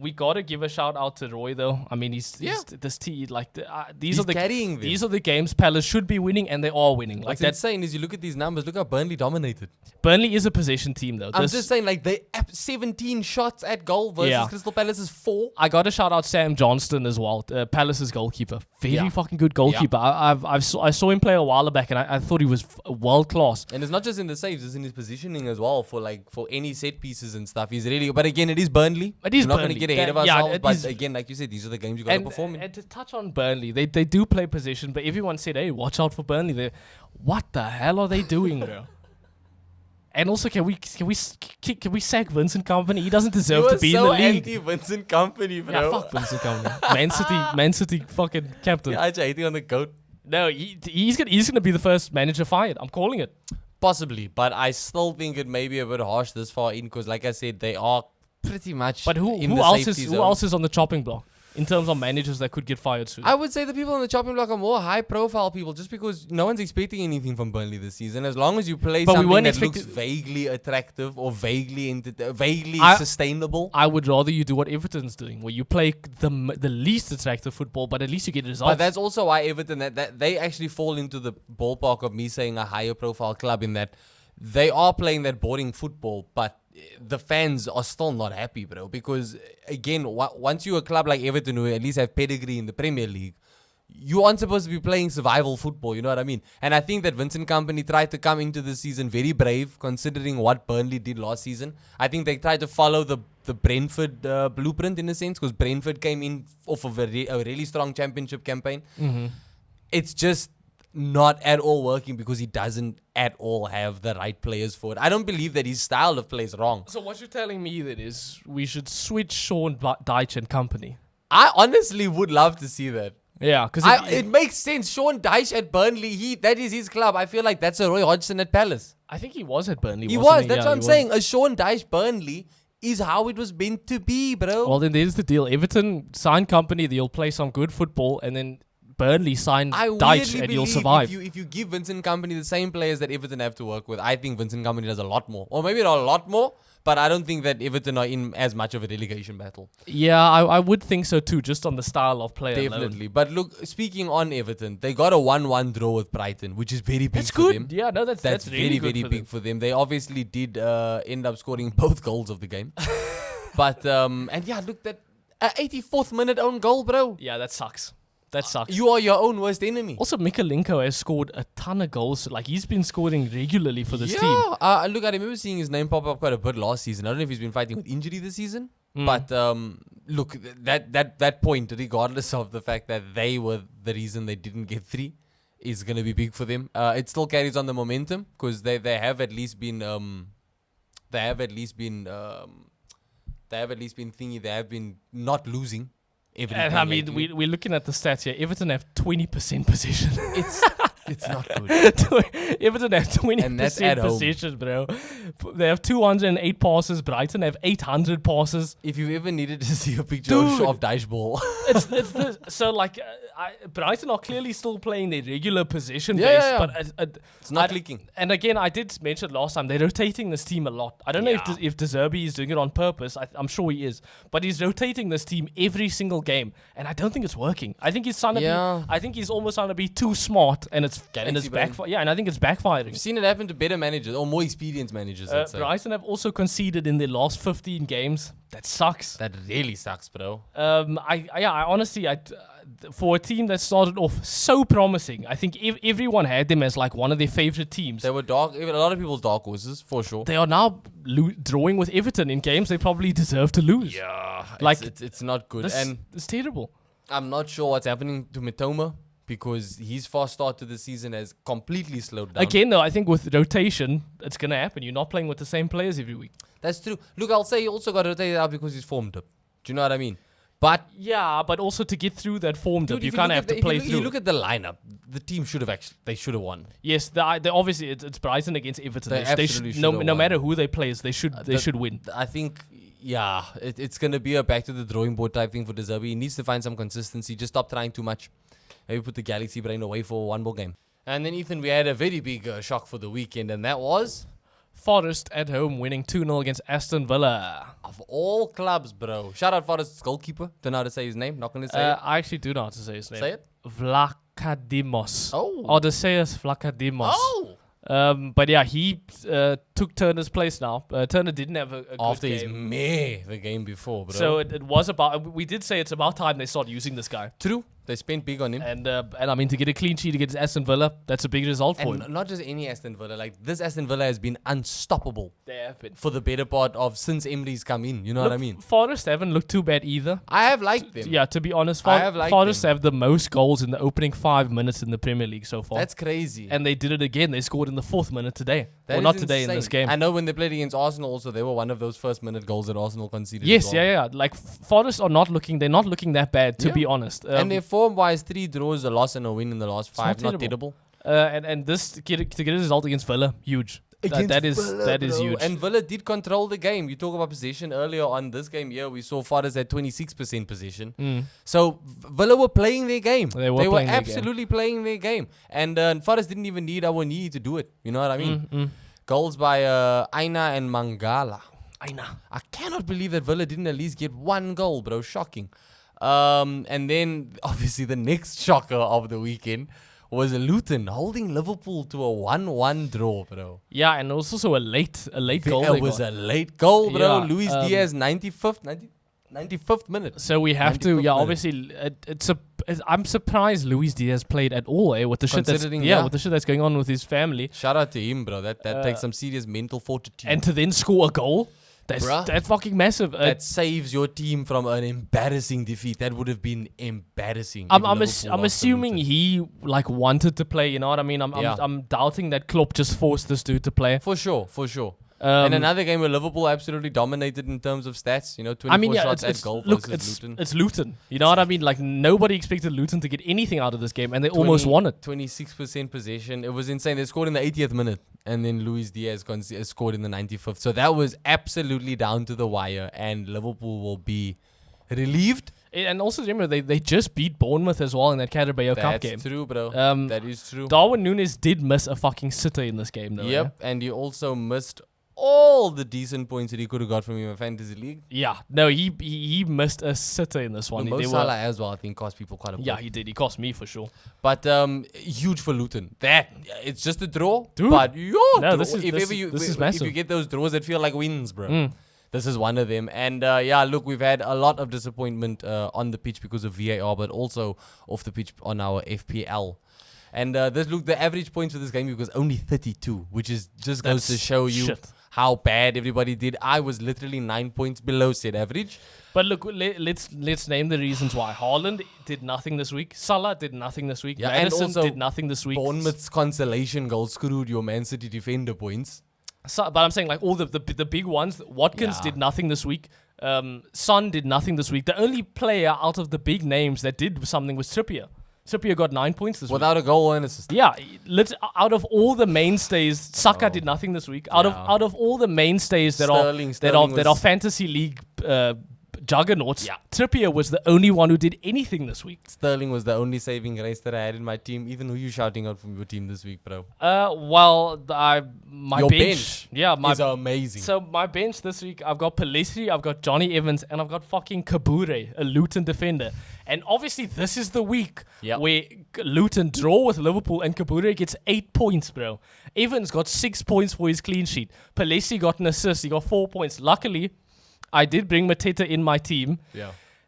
We gotta give a shout out to Roy though. I mean, he's this team like these He's are the carrying them. these are the games Palace should be winning and they are winning. Like What's that's insane is you look at these numbers. Look how Burnley dominated. Burnley is a possession team though. I'm just saying, like they 17 shots at goal versus Yeah. Crystal Palace's 4. I got to shout out Sam Johnston as well, Palace's goalkeeper. Very Yeah. fucking good goalkeeper. I saw him play a while back, and I thought he was world class. And it's not just in the saves; it's in his positioning as well for any set pieces and stuff. He's really. But again, it is Burnley. It is We're not going to Burnley. get ahead of Yeah, ourselves. it But is- again, like you said, these are the games you got to perform in. And to touch on Burnley, they do play possession, but everyone said, "Hey, watch out for Burnley." What the hell are they doing, bro? And also, can we sack Vincent Company? He doesn't deserve to be in the league. Anti-Vincent Company, bro. Yeah, fuck Vincent Company. Man City fucking captain. Yeah, I hating on the goat. No, he's gonna be the first manager fired. I'm calling it. Possibly, but I still think it may be a bit harsh this far in because, like I said, they are pretty much. But in who the else safety is zone. who else is on the chopping block? in terms of managers that could get fired soon. I would say the people on the chopping block are more high-profile people, just because no one's expecting anything from Burnley this season. As long as you play But we something weren't that looks expecting- vaguely attractive or vaguely I- sustainable. I would rather you do what Everton's doing, where you play the least attractive football, but at least you get results. But that's also why Everton, that they actually fall into the ballpark of me saying a higher-profile club, in that they are playing that boring football, but the fans are still not happy, bro. Because again, once you're a club like Everton, who at least have pedigree in the Premier League, you aren't supposed to be playing survival football. You know what I mean? And I think that Vincent Kompany tried to come into this season very brave, considering what Burnley did last season. I think they tried to follow the Brentford blueprint in a sense, because Brentford came in off of a really strong championship campaign. Mm-hmm. It's just not at all working because he doesn't at all have the right players for it. I don't believe that his style of play is wrong. So what you're telling me then is we should switch Sean Dyche and company. I honestly would love to see that. Yeah, because It makes sense. Sean Dyche at Burnley, that is his club. I feel like that's a Roy Hodgson at Palace. I think he was at Burnley. He wasn't was. That's Yeah, what I'm he was. saying. A Sean Dyche Burnley is how it was meant to be, bro. Well, then there's the deal. Everton sign company, they'll play some good football, and then Burnley sign I Dyche, weirdly and you'll believe survive. if you give Vincent Kompany the same players that Everton have to work with, I think Vincent Kompany does a lot more. Or maybe not a lot more, but I don't think that Everton are in as much of a relegation battle. Yeah, I would think so too, just on the style of play alone. Definitely. But look, speaking on Everton, they got a 1-1 draw with Brighton, which is very big That's for good. them. Yeah, no, that's Very, really good very for big them. for them. They obviously did end up scoring both goals of the game. But, and yeah, look, that 84th minute own goal, bro. Yeah, that sucks. That sucks. You are your own worst enemy. Also, Mikalenko has scored a ton of goals. Like, he's been scoring regularly for this team. Look, I remember seeing his name pop up quite a bit last season. I don't know if he's been fighting with injury this season. But look, that point, regardless of the fact that they were the reason they didn't get 3, is going to be big for them. It still carries on the momentum, because they have at least been they have at least been not losing. And I mean, we're looking at the stats here. Everton have 20% possession. It's not good. Everton have 20% And that's at home. possession, bro. They have 208 passes. Brighton have 800 passes. If you ever needed to see a picture Dude. of Dyche ball, So like, Brighton are clearly still playing their regular possession Yeah, base, yeah, but it's not clicking. And again, I did mention last time, they're rotating this team a lot. I don't know if De Zerbi is doing it on purpose. I'm sure he is, but he's rotating this team every single game, and I don't think it's working. I think he's trying to Yeah. be. I think he's almost trying to be too smart, and it's Galaxy brain. backfire. Yeah, and I think it's backfiring. I've seen it happen to better managers or more experienced managers. Let's say. Brighton have also conceded in their last 15 games. That sucks. That really sucks, bro. I honestly, for a team that started off so promising, I think everyone had them as like one of their favorite teams. They were dark. A lot of people's dark horses, for sure. They are now drawing with Everton in games they probably deserve to lose. Yeah, Like, it's not good. This, And it's terrible. I'm not sure what's happening to Mitoma, because his fast start to the season has completely slowed down. Again, though, I think with rotation, it's going to happen. You're not playing with the same players every week. That's true. Look, I'll say he also got rotated out because he's formed up. Do you know what I mean? But Yeah, but also to get through that form dip, dude, you if kind of look have at to the- play if through. you look at the lineup, the team should have won. Yes, they obviously it's Brighton against Everton. They They absolutely should, no should have matter won. who they play, they should win. I think, yeah, it's going to be a back to the drawing board type thing for De Zerbi. He needs to find some consistency. Just stop trying too much. Maybe put the Galaxy brain away for one more game. And then, Ethan, we had a very big shock for the weekend, and that was, Forest at home winning 2-0 against Aston Villa. of all clubs, bro. Shout out Forest's goalkeeper. Don't know how to say his name. Not going to say it. I actually do know how to say his name. Say it. Vlakadimos. Oh. Odysseus Vlakadimos. Oh! But yeah, he took Turner's place now. Turner didn't have a good After his game. the game before, bro. So it was about. We did say it's about time they start using this guy. True. They spent big on him. And I mean, to get a clean sheet against Aston Villa, that's a big result for And him. not just any Aston Villa. Like, this Aston Villa has been unstoppable They have been. for the better part of since Emery's come in. You know what I mean? Forest haven't looked too bad either. I have liked them. Yeah, to be honest, I have liked Forest them. have the most goals in the opening 5 minutes in the Premier League so far. That's crazy. And they did it again. They scored in the 4th minute today. That Well, is not today in insane. this game. I know when they played against Arsenal also, they were one of those first minute goals that Arsenal conceded. Yes, as well. yeah. Like Forest are not looking. They're not looking that bad, to Yeah. be honest. And their form wise, 3 draws, a loss and a win in the last 5. not Not terrible. And this to get a result against Villa, huge. That is bro. huge. And Villa did control the game. You talk about possession earlier on this game here. We saw Forest at 26% possession. So Villa were playing their game. They were playing their game. absolutely playing their game. And Forest didn't even need our knee to do it. You know what I mean? Goals by Aina and Mangala. I cannot believe that Villa didn't at least get one goal, bro. Shocking. And then obviously the next shocker of the weekend was Luton holding Liverpool to a 1-1 draw, bro. Yeah, and also a late goal. It was a late goal, bro. Yeah, Luis Diaz, 95th minute. So we have to, 95th minute. obviously, I'm surprised Luis Diaz played at all, with the shit Considering, with the shit that's going on with his family. Shout out to him, bro. That takes some serious mental fortitude. And to then score a goal, Bruh. that's fucking massive. That saves your team from an embarrassing defeat. That would have been embarrassing. I'm if Liverpool lost to assuming Luton. he wanted to play. You know what I mean? Yeah. I'm doubting that Klopp just forced this dude to play. For sure. And another game where Liverpool absolutely dominated in terms of stats. 24 shots at goal versus Luton. It's Luton. You know what I mean? Like, nobody expected Luton to get anything out of this game, and they almost won it. 26% possession. It was insane. They scored in the 80th minute, and then Luis Diaz scored in the 95th. So that was absolutely down to the wire, and Liverpool will be relieved. And also, remember, they just beat Bournemouth as well in that Carabao Cup game. That's true, bro. That is true. Darwin Núñez did miss a fucking sitter in this game, though. Yep, and he also missed all the decent points that he could have got from him in fantasy league. Yeah, no, he missed a sitter in this one. Mo Salah as well, I think, cost people quite a bit. Yeah, he did. He cost me for sure. But huge for Luton. It's just a draw, dude. But this is massive. If you get those draws that feel like wins, bro. This is one of them. And look, we've had a lot of disappointment on the pitch because of VAR, but also off the pitch on our FPL. And the average points for this game was only 32, which is just goes to show you how bad everybody did. I was literally 9 points below said average. But look, let's name the reasons why. Haaland did nothing this week. Salah did nothing this week. Yeah, Madison and also did nothing this week. Bournemouth's consolation goal screwed your Man City defender points. So, but I'm saying, like, all the big ones. Watkins did nothing this week. Son did nothing this week. The only player out of the big names that did something was Trippier. Trippier got 9 points this week. Without a goal or an assist. Yeah, out of all the mainstays, Saka did nothing this week. Out of all the mainstays that are fantasy league juggernauts, Trippier was the only one who did anything this week. Sterling was the only saving grace that I had in my team. Even who you shouting out from your team this week, bro? My bench. Yeah, is amazing. So my bench this week, I've got Pelistri, I've got Johnny Evans, and I've got fucking Kabure, a Luton defender. And obviously, this is the week where Luton draw with Liverpool and Kabure gets 8 points, bro. Evans got 6 points for his clean sheet. Pelistri got an assist. He got 4 points. Luckily, I did bring Mateta in my team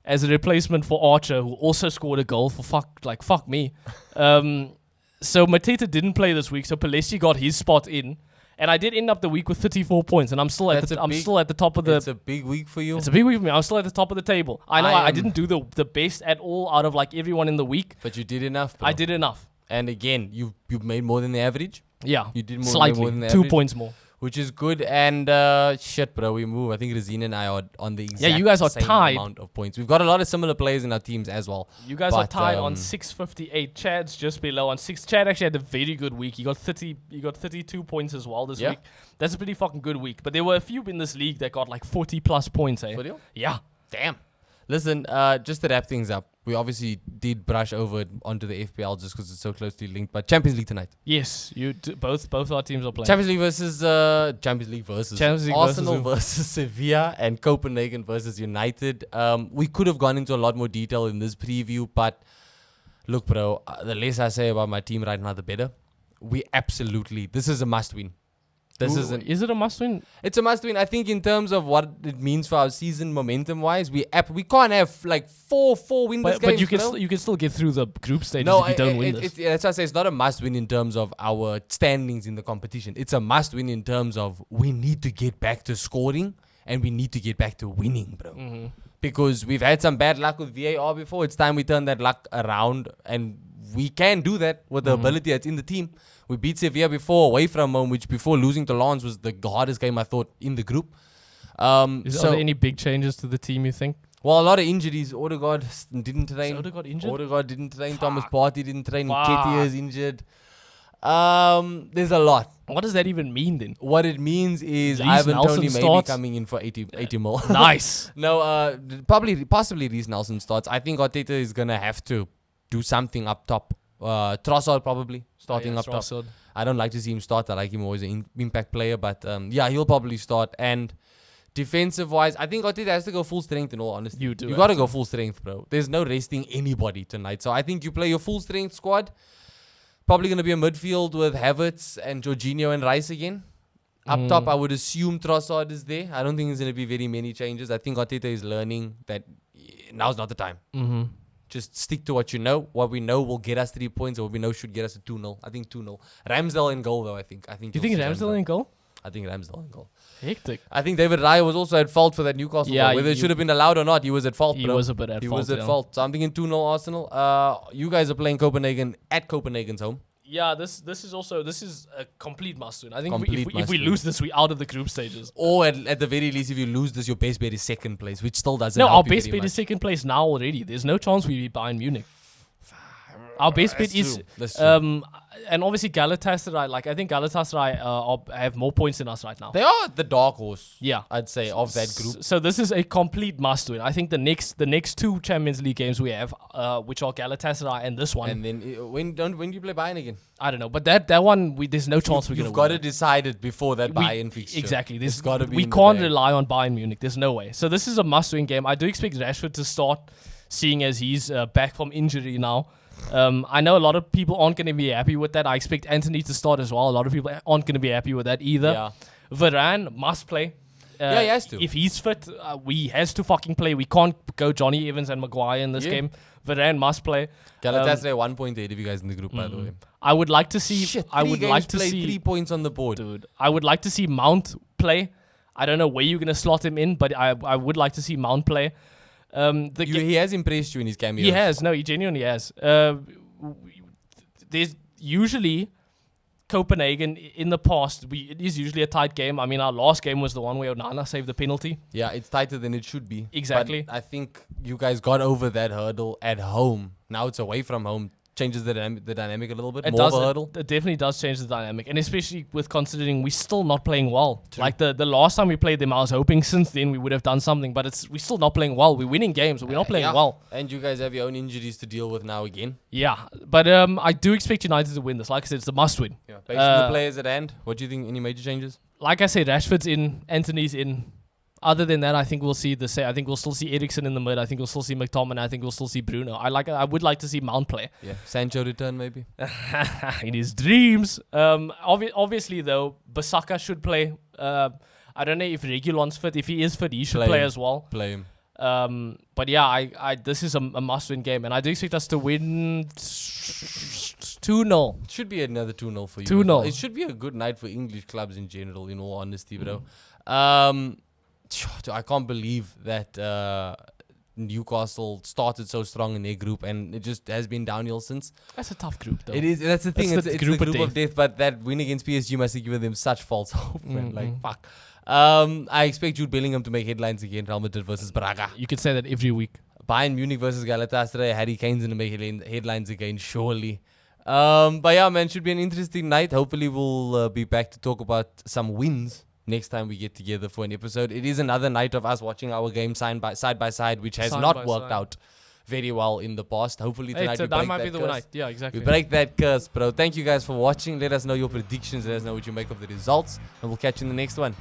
as a replacement for Archer, who also scored a goal for fuck me. So Mateta didn't play this week, so Pelistri got his spot in. And I did end up the week with 34 points, and I'm still at the top of the. It's a big week for you. It's a big week for me. I'm still at the top of the table. I know I didn't do the best at all out of like everyone in the week, but you did enough. Bro. I did enough. And again, you made more than the average. Yeah, you did slightly more than the 2 average, points more, which is good. And shit, bro, we move. I think Razina and I are on the exact you guys are same tied. amount of points. We've got a lot of similar players in our teams as well. You guys are tied on 658. Chad's just below on 6. Chad actually had a very good week. He got 32 points as well this week. That's a pretty fucking good week. But there were a few in this league that got like 40 plus points. For real? Yeah. Damn. Listen, just to wrap things up, we obviously did brush over it onto the FPL just because it's so closely linked. But Champions League tonight. Yes, both our teams are playing. Champions League versus Arsenal versus Sevilla and Copenhagen versus United. We could have gone into a lot more detail in this preview, but look, bro, the less I say about my team right now, the better. This is a must-win. Is it a must-win? It's a must-win. I think in terms of what it means for our season momentum-wise, we can't have like four winless games. But you can still get through the group stages if you don't win this. That's why I say it's not a must-win in terms of our standings in the competition. It's a must-win in terms of we need to get back to scoring and we need to get back to winning, bro. Mm-hmm. Because we've had some bad luck with VAR before. It's time we turn that luck around, and we can do that with the ability that's in the team. We beat Sevilla before away from home, which before losing to Lens was the hardest game I thought in the group. Are there any big changes to the team, you think? Well, a lot of injuries. Odegaard didn't train. Is Odegaard injured? Odegaard didn't train. Thomas Partey didn't train. Nketiah is injured. There's a lot. What does that even mean then? What it means is Reece Ivan Nelson Toney may be starts? coming in for 80 mil. Nice. No, possibly Reece Nelson starts. I think Arteta is gonna have to do something up top. Trossard probably starting up top. Trossard. I don't like to see him start. I like him always an impact player, but yeah, he'll probably start. And defensive wise, I think Arteta has to go full strength. In all honesty, You do You have gotta to. go full strength, bro. There's no resting anybody tonight. So I think you play your full strength squad. Probably gonna be a midfield with Havertz and Jorginho and Rice again. Up top, I would assume Trossard is there. I don't think there's going to be very many changes. I think Arteta is learning that now's not the time. Mm-hmm. Just stick to what you know. What we know will get us 3 points, or what we know should get us a 2-0. I think 2-0. Ramsdale in goal, though, I think. Do you you'll think see Ramsdale in goal? I think Ramsdale in goal. Hectic. I think David Raya was also at fault for that Newcastle Yeah, goal. Whether it should have been allowed or not, he was at fault, He bro. was a bit at He fault. was at yeah. fault. So I'm thinking 2-0 Arsenal. You guys are playing Copenhagen at Copenhagen's home. Yeah, this is a complete must-win. I think Complete if we must-win. lose this, we out of the group stages. Or at the very least, if you lose this, your best bet is second place, which still doesn't No, help our you best very bet is much. second place now already. There's no chance we beat Bayern Munich. Our best bet That's is true. That's true. and obviously Galatasaray. Like I think Galatasaray have more points than us right now. They are the dark horse, Yeah. I'd say, of that group. So this is a complete must-win. I think the next two Champions League games we have, which are Galatasaray and this one, And then when do you play Bayern again? I don't know, but that one there's no chance we're You've gonna got to win. decide it before that We- Bayern fixture. Exactly. It's got to be. We in the can't bag. rely on Bayern Munich. There's no way. So this is a must-win game. I do expect Rashford to start, seeing as he's back from injury now. I know a lot of people aren't going to be happy with that. I expect Anthony to start as well. A lot of people aren't going to be happy with that either. Yeah. Varane must play. Yeah, he has to. If he's fit, he has to fucking play. We can't go Johnny Evans and Maguire in this Yeah. game. Varane must play. Galatasaray 1 point ahead of you guys in the group, by the way. I would like to see. Shit, I three would games like to played, see. 3 points on the board. Dude, I would like to see Mount play. I don't know where you're gonna slot him in, but I would like to see Mount play. He has impressed you in his cameos. He has. No, he genuinely has. There's usually Copenhagen in the past. It is usually a tight game. I mean, our last game was the one where Onana saved the penalty. Yeah, it's tighter than it should be. Exactly. But I think you guys got over that hurdle at home. Now it's away from home. Changes the dynamic a little bit. It More does. of a hurdle. It definitely does change the dynamic, and especially with considering we're still not playing well. Like the last time we played them, I was hoping since then we would have done something, but we're still not playing well. We're winning games, but we're not playing Yeah. well. And you guys have your own injuries to deal with now again. Yeah, but I do expect United to win this. Like I said, it's a must-win. Yeah. Based on the players at hand, what do you think? Any major changes? Like I said, Rashford's in, Anthony's in. Other than that, I think we'll see the same. I think we'll still see Eriksen in the mid. I think we'll still see McTominay. I think we'll still see Bruno. I would like to see Mount play. Yeah. Sancho return maybe. In his dreams. Obviously, though, Basaka should play. I don't know if Reguilon's fit. If he is fit, he should Play play him. as well. Play him. But yeah, this is a must-win game, and I do expect us to win 2-0. It should be another 2-0 for you. 2-0. as well. It should be a good night for English clubs in general, in all honesty, bro. I can't believe that Newcastle started so strong in their group, and it just has been downhill since. That's a tough group, though. It is. That's the thing. That's It's the the group of group of death. But that win against PSG must have given them such false hope, man. Like, fuck. I expect Jude Bellingham to make headlines again. Real Madrid versus Braga. You could say that every week. Bayern Munich versus Galatasaray. Harry Kane's gonna make headlines again, surely. But yeah, man, should be an interesting night. Hopefully, we'll be back to talk about some wins next time we get together for an episode. It is another night of us watching our game side by side, which has Side not by worked side. out very well in the past. Hopefully tonight we That break might that be the curse. night. Yeah, exactly. We break that curse, bro. Thank you guys for watching. Let us know your predictions. Let us know what you make of the results, and we'll catch you in the next one.